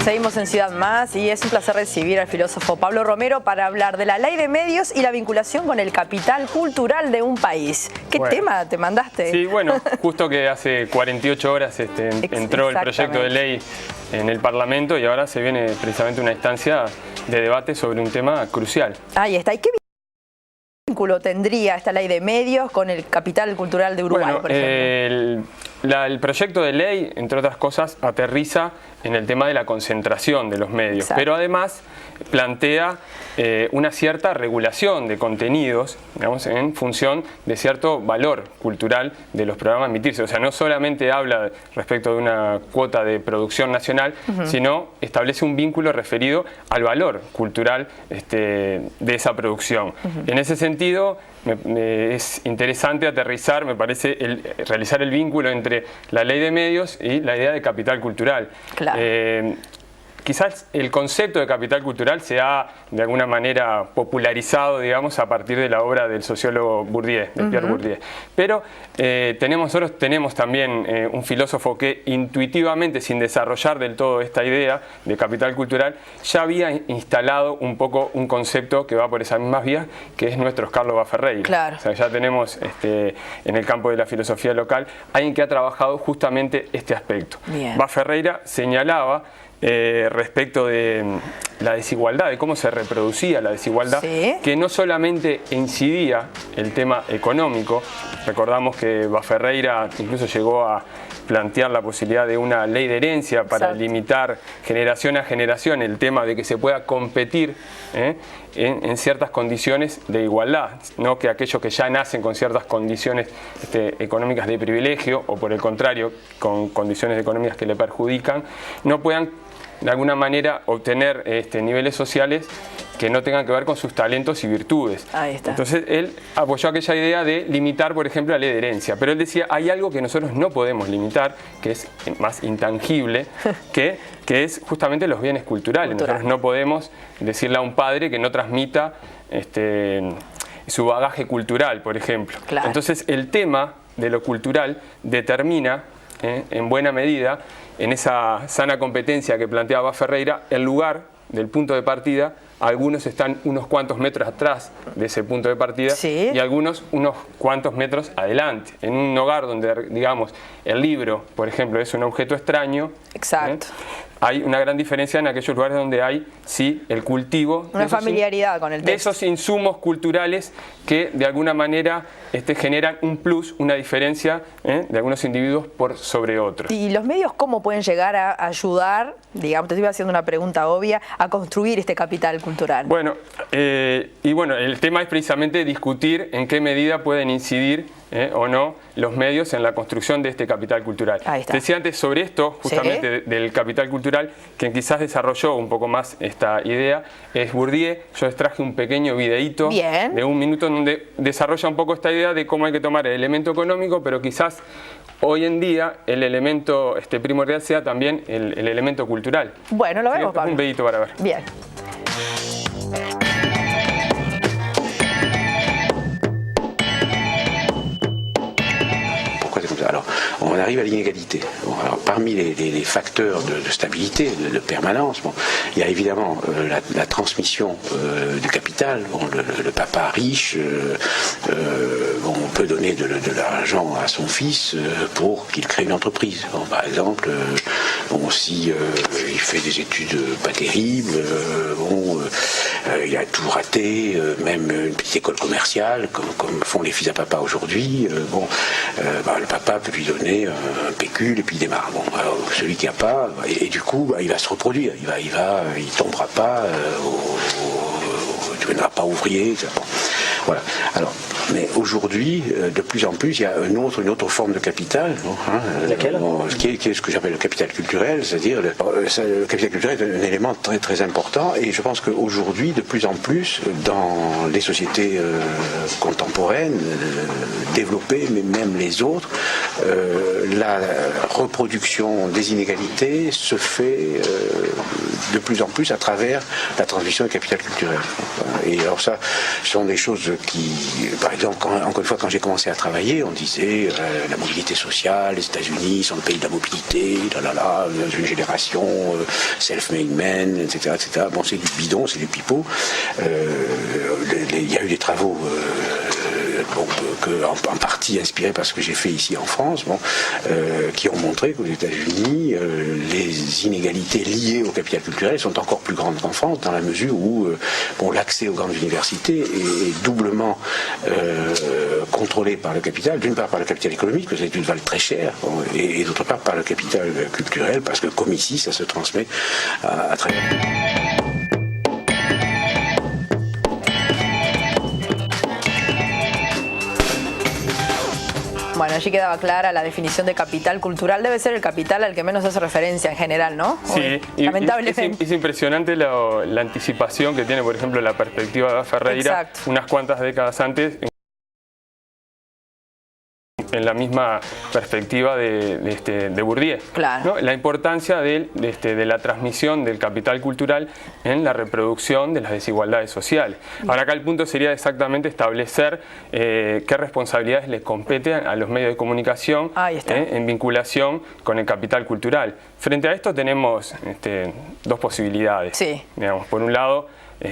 Seguimos en Ciudad Más y es un placer recibir al filósofo Pablo Romero para hablar de la ley de medios y la vinculación con el capital cultural de un país. ¿Qué tema te mandaste? Sí, bueno, justo que hace 48 horas entró el proyecto de ley en el Parlamento y ahora se viene precisamente una instancia de debate sobre un tema crucial. Ahí está. ¿Y qué vínculo tendría esta ley de medios con el capital cultural de Uruguay, por ejemplo? El proyecto de ley, entre otras cosas, aterriza en el tema de la concentración de los medios, Exacto. Pero además plantea una cierta regulación de contenidos, digamos, en función de cierto valor cultural de los programas a emitirse. O sea, no solamente habla respecto de una cuota de producción nacional, sino establece un vínculo referido al valor cultural de esa producción. En ese sentido, es interesante aterrizar, me parece, realizar el vínculo entre la ley de medios y la idea de capital cultural. Claro. Quizás el concepto de capital cultural se ha de alguna manera popularizado, digamos, a partir de la obra del sociólogo Bourdieu, de Pierre Bourdieu. Pero nosotros tenemos también un filósofo que intuitivamente, sin desarrollar del todo esta idea de capital cultural, ya había instalado un poco un concepto que va por esas mismas vías, que es nuestro Carlos Baferreira. Claro. O sea, ya tenemos en el campo de la filosofía local alguien que ha trabajado justamente este aspecto. Baferreira señalaba respecto de la desigualdad, de cómo se reproducía la desigualdad, que no solamente incidía el tema económico. Recordamos que Baferreira incluso llegó a plantear la posibilidad de una ley de herencia para limitar generación a generación el tema de que se pueda competir en ciertas condiciones de igualdad, no que aquellos que ya nacen con ciertas condiciones económicas de privilegio o por el contrario con condiciones económicas que le perjudican, no puedan de alguna manera obtener niveles sociales que no tengan que ver con sus talentos y virtudes. Ahí está. Entonces él apoyó aquella idea de limitar, por ejemplo, la ley de herencia, pero él decía, hay algo que nosotros no podemos limitar, que es más intangible, que es justamente los bienes culturales. Nosotros no podemos decirle a un padre que no transmita su bagaje cultural, por ejemplo. Claro. Entonces el tema de lo cultural determina en buena medida, en esa sana competencia que planteaba Ferreira, el lugar del punto de partida. Algunos están unos cuantos metros atrás de ese punto de partida y algunos unos cuantos metros adelante. En un hogar donde, digamos, el libro, por ejemplo, es un objeto extraño, hay una gran diferencia en aquellos lugares donde hay, el cultivo. Una familiaridad con el texto. De esos insumos culturales que de alguna manera generan un plus, una diferencia de algunos individuos por sobre otros. ¿Y los medios cómo pueden llegar a ayudar, digamos, te iba haciendo una pregunta obvia, a construir este capital cultural? Bueno, el tema es precisamente discutir en qué medida pueden incidir o no los medios en la construcción de este capital cultural. Decía antes sobre esto, justamente del capital cultural, quien quizás desarrolló un poco más esta idea, es Bourdieu. Yo les traje un pequeño videíto de 1 minuto donde desarrolla un poco esta idea de cómo hay que tomar el elemento económico, pero quizás hoy en día el elemento primordial sea también el elemento cultural. Bueno, lo vemos, Pablo. Un videíto para ver. Bien. Alors, on arrive à l'inégalité. Bon, alors, parmi les facteurs de stabilité, de permanence, il y a évidemment la transmission du capital. Bon, le papa riche, on peut donner de l'argent à son fils pour qu'il crée une entreprise. Bon, par exemple, si il fait des études pas terribles, il a tout raté, même une petite école commerciale, comme font les fils à papa aujourd'hui. Le papa peut lui donner un pécule et puis il démarre. Bon, alors celui qui n'a pas, et du coup, il va se reproduire. Il tombera pas, tu ne deviendras pas ouvrier. Bon. Voilà. Alors, mais aujourd'hui, de plus en plus, il y a une autre forme de capital, laquelle qui est ce que j'appelle le capital culturel, c'est-à-dire le capital culturel est un élément très très important, et je pense qu'aujourd'hui, de plus en plus, dans les sociétés contemporaines, développées, mais même les autres, la reproduction des inégalités se fait de plus en plus à travers la transmission du capital culturel. Et alors ça, ce sont des choses qui, par Et donc, encore une fois, quand j'ai commencé à travailler, on disait la mobilité sociale, les États-Unis sont le pays de la mobilité, une génération self-made men, etc., etc. Bon, c'est du bidon, c'est du pipeau. Il y a eu des travaux en partie inspirés par ce que j'ai fait ici en France, qui ont montré qu'aux États-Unis, les inégalités liées au capital culturel sont encore plus grandes qu'en France, dans la mesure où l'accès aux grandes universités est doublement contrôlé par le capital, d'une part par le capital économique, parce que les études valent très cher, et d'autre part par le capital culturel, parce que comme ici, ça se transmet à travers... Bueno, allí quedaba clara la definición de capital cultural. Debe ser el capital al que menos hace referencia en general, ¿no? Sí, lamentablemente. Es impresionante la anticipación que tiene, por ejemplo, la perspectiva de Ferreira. Exacto. Unas cuantas décadas antes, en la misma perspectiva de Bourdieu. Claro. ¿No? La importancia de la transmisión del capital cultural en la reproducción de las desigualdades sociales. Ahora acá el punto sería exactamente establecer qué responsabilidades les competen a los medios de comunicación en vinculación con el capital cultural. Frente a esto tenemos dos posibilidades. Sí. Digamos, por un lado,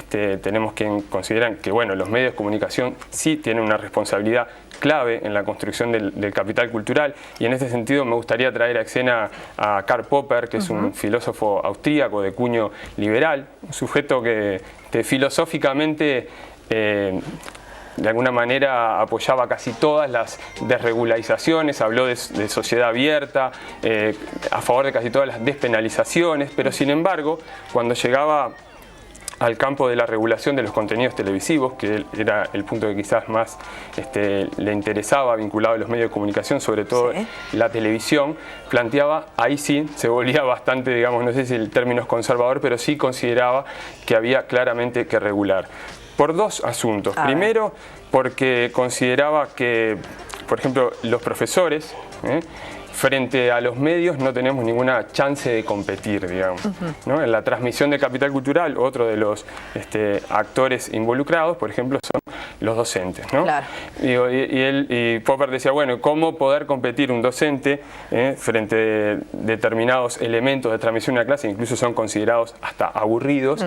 tenemos quien consideran que los medios de comunicación sí tienen una responsabilidad clave en la construcción del capital cultural, y en este sentido me gustaría traer a escena a Karl Popper, que es un filósofo austríaco de cuño liberal, un sujeto que filosóficamente de alguna manera apoyaba casi todas las desregularizaciones, habló de sociedad abierta, a favor de casi todas las despenalizaciones, pero sin embargo, cuando llegaba al campo de la regulación de los contenidos televisivos, que era el punto que quizás más le interesaba, vinculado a los medios de comunicación, sobre todo la televisión, planteaba, ahí sí se volvía bastante, digamos, no sé si el término es conservador, pero sí consideraba que había claramente que regular. Por dos asuntos. Primero, porque consideraba que, por ejemplo, los profesores, frente a los medios no tenemos ninguna chance de competir, digamos. ¿No? En la transmisión de capital cultural, otro de los actores involucrados, por ejemplo, son los docentes, ¿no? Claro. Y Popper decía, ¿cómo poder competir un docente frente a determinados elementos de transmisión de una clase, incluso son considerados hasta aburridos,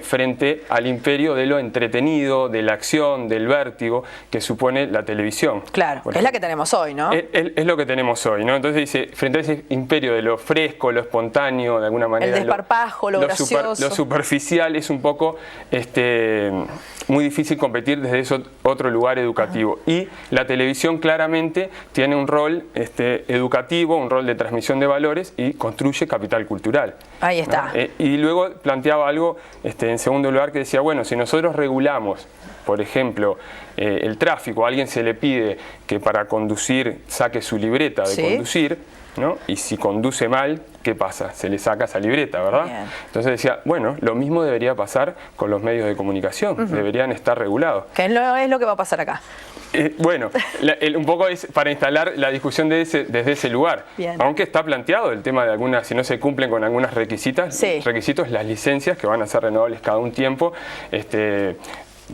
frente al imperio de lo entretenido, de la acción, del vértigo que supone la televisión? Claro, es la que tenemos hoy, ¿no? Es lo que tenemos hoy, ¿no? Entonces dice, frente a ese imperio de lo fresco, lo espontáneo, de alguna manera... El desparpajo, lo gracioso. Lo superficial, es un poco muy difícil competir desde ese otro lugar educativo. Y la televisión claramente tiene un rol educativo, un rol de transmisión de valores y construye capital cultural. Ahí está. ¿No? Y luego planteaba algo, en segundo lugar, que decía, si nosotros regulamos, por ejemplo, el tráfico, a alguien se le pide que para conducir saque su libreta de conducir, ¿no? Y si conduce mal, ¿qué pasa? Se le saca esa libreta, ¿verdad? Bien. Entonces decía, lo mismo debería pasar con los medios de comunicación, deberían estar regulados. Que es lo que va a pasar acá. Un poco es para instalar la discusión desde ese lugar. Bien. Aunque está planteado el tema de algunas, si no se cumplen con algunos requisitos, las licencias que van a ser renovables cada un tiempo,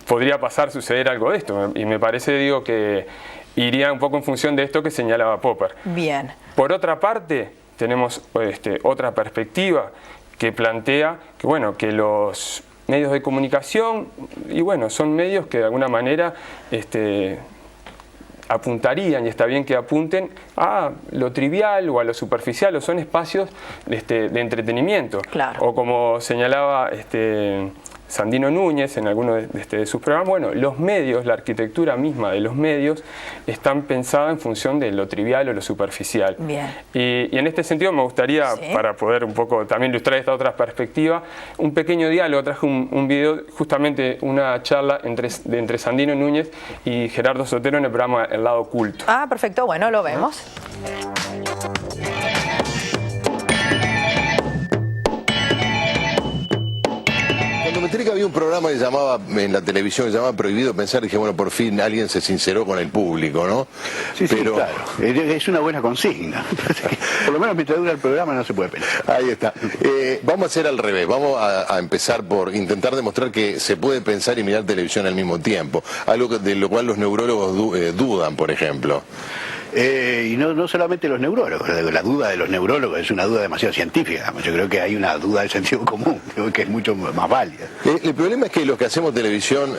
podría suceder algo de esto, y me parece, que iría un poco en función de esto que señalaba Popper. Bien. Por otra parte, tenemos otra perspectiva que plantea que los medios de comunicación, son medios que de alguna manera apuntarían, y está bien que apunten, a lo trivial o a lo superficial, o son espacios de entretenimiento. Claro. O como señalaba Sandino Núñez en alguno de sus programas, los medios, la arquitectura misma de los medios están pensadas en función de lo trivial o lo superficial. Bien. Y en este sentido me gustaría, para poder un poco también ilustrar esta otra perspectiva, un pequeño diálogo. Traje un video, justamente una charla entre Sandino Núñez y Gerardo Sotero en el programa El Lado Oculto. Ah, perfecto, lo vemos. Cuando me enteré que había un programa que llamaba, en la televisión, que llamaba Prohibido Pensar, y dije, bueno, por fin alguien se sinceró con el público, ¿no? Sí, pero... sí, claro. Es una buena consigna. Por lo menos mientras dura el programa no se puede pensar. Ahí está. Vamos a hacer al revés. Vamos a empezar por intentar demostrar que se puede pensar y mirar televisión al mismo tiempo. Algo de lo cual los neurólogos dudan, por ejemplo. Y no solamente los neurólogos, la duda de los neurólogos es una duda demasiado científica. Yo creo que hay una duda de sentido común, que es mucho más válida. El problema es que los que hacemos televisión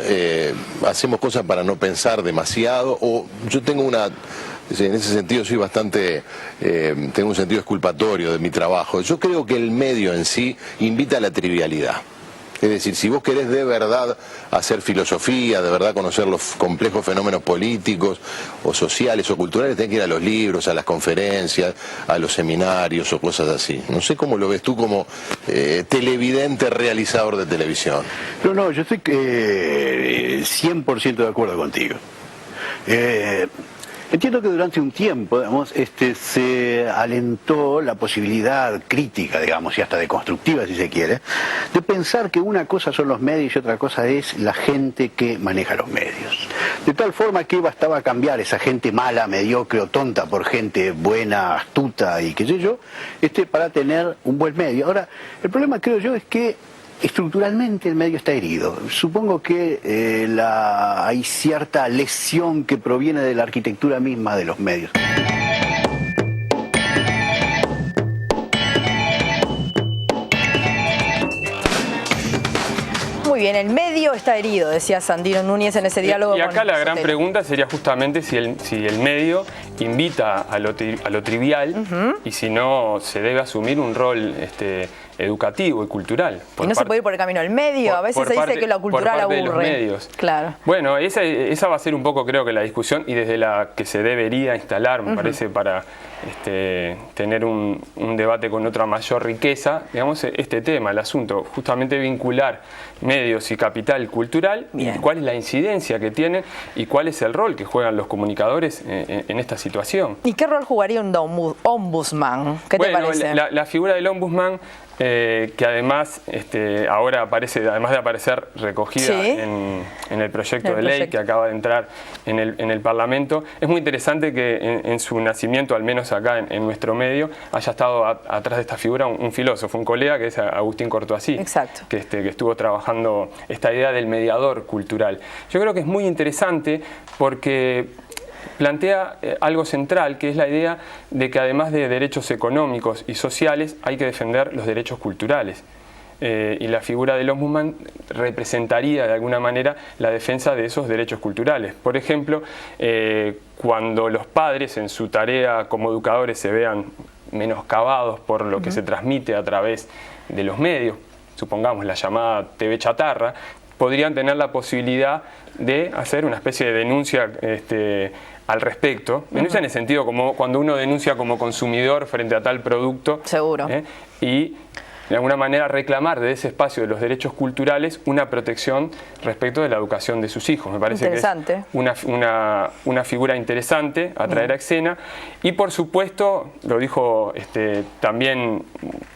hacemos cosas para no pensar demasiado, o yo tengo una... En ese sentido soy bastante, tengo un sentido exculpatorio de mi trabajo. Yo creo que el medio en sí invita a la trivialidad. Es decir, si vos querés de verdad hacer filosofía, de verdad conocer los complejos fenómenos políticos o sociales o culturales, tenés que ir a los libros, a las conferencias, a los seminarios o cosas así. No sé cómo lo ves tú como televidente realizador de televisión. No, yo estoy 100% de acuerdo contigo. Entiendo que durante un tiempo, digamos, se alentó la posibilidad crítica, digamos, y hasta deconstructiva, si se quiere, de pensar que una cosa son los medios y otra cosa es la gente que maneja los medios. De tal forma que bastaba cambiar esa gente mala, mediocre o tonta por gente buena, astuta y qué sé yo, para tener un buen medio. Ahora, el problema, creo yo, es que estructuralmente el medio está herido. Supongo que hay cierta lesión que proviene de la arquitectura misma de los medios. Muy bien, el medio está herido, decía Sandino Núñez en ese diálogo. Y acá la gran pregunta sería justamente si el medio invita a lo trivial y si no se debe asumir un rol educativo y cultural. Y no se puede ir por el camino del medio, a veces se dice que lo cultural aburre. De los medios. Claro. Bueno, esa va a ser un poco, creo que, la discusión y desde la que se debería instalar, me parece, para tener un debate con otra mayor riqueza, digamos, este tema, el asunto, justamente vincular medios y capital cultural, y cuál es la incidencia que tienen y cuál es el rol que juegan los comunicadores en esta situación. ¿Y qué rol jugaría un ombudsman? ¿Qué te parece? La figura del ombudsman, que además ahora aparece, además de aparecer recogida en el proyecto de ley que acaba de entrar en el Parlamento, es muy interesante que en su nacimiento, al menos acá en nuestro medio, haya estado atrás de esta figura un filósofo, un colega, que es Agustín Cortoasí. Exacto. Que estuvo trabajando esta idea del mediador cultural. Yo creo que es muy interesante porque plantea algo central, que es la idea de que además de derechos económicos y sociales hay que defender los derechos culturales. Y la figura del ombudsman representaría de alguna manera la defensa de esos derechos culturales. Por ejemplo, cuando los padres en su tarea como educadores se vean menoscabados por lo que se transmite a través de los medios, supongamos la llamada TV chatarra, podrían tener la posibilidad de hacer una especie de denuncia al respecto. Denuncia en el sentido como cuando uno denuncia como consumidor frente a tal producto. Seguro. Y de alguna manera reclamar de ese espacio de los derechos culturales una protección respecto de la educación de sus hijos. Me parece que es una figura interesante a traer a escena. Y por supuesto, lo dijo también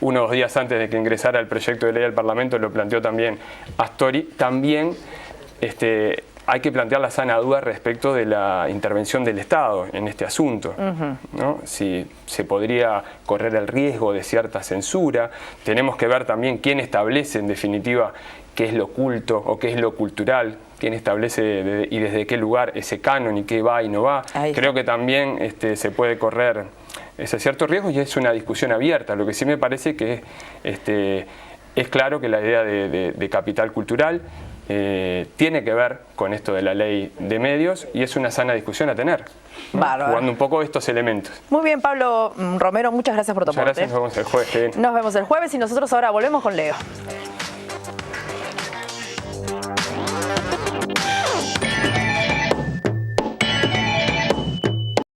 unos días antes de que ingresara el proyecto de ley al Parlamento, lo planteó también Astori, también hay que plantear la sana duda respecto de la intervención del Estado en este asunto, ¿no? Si se podría correr el riesgo de cierta censura. Tenemos que ver también quién establece en definitiva qué es lo culto o qué es lo cultural, quién establece y desde qué lugar ese canon y qué va y no va. Creo que también se puede correr ese cierto riesgo y es una discusión abierta. Lo que sí me parece que es claro que la idea de capital cultural tiene que ver con esto de la ley de medios y es una sana discusión a tener, ¿no? Jugando un poco estos elementos. Muy bien, Pablo Romero, muchas gracias por tu aporte. Gracias, nos vemos el jueves. Nos vemos el jueves y nosotros ahora volvemos con Leo.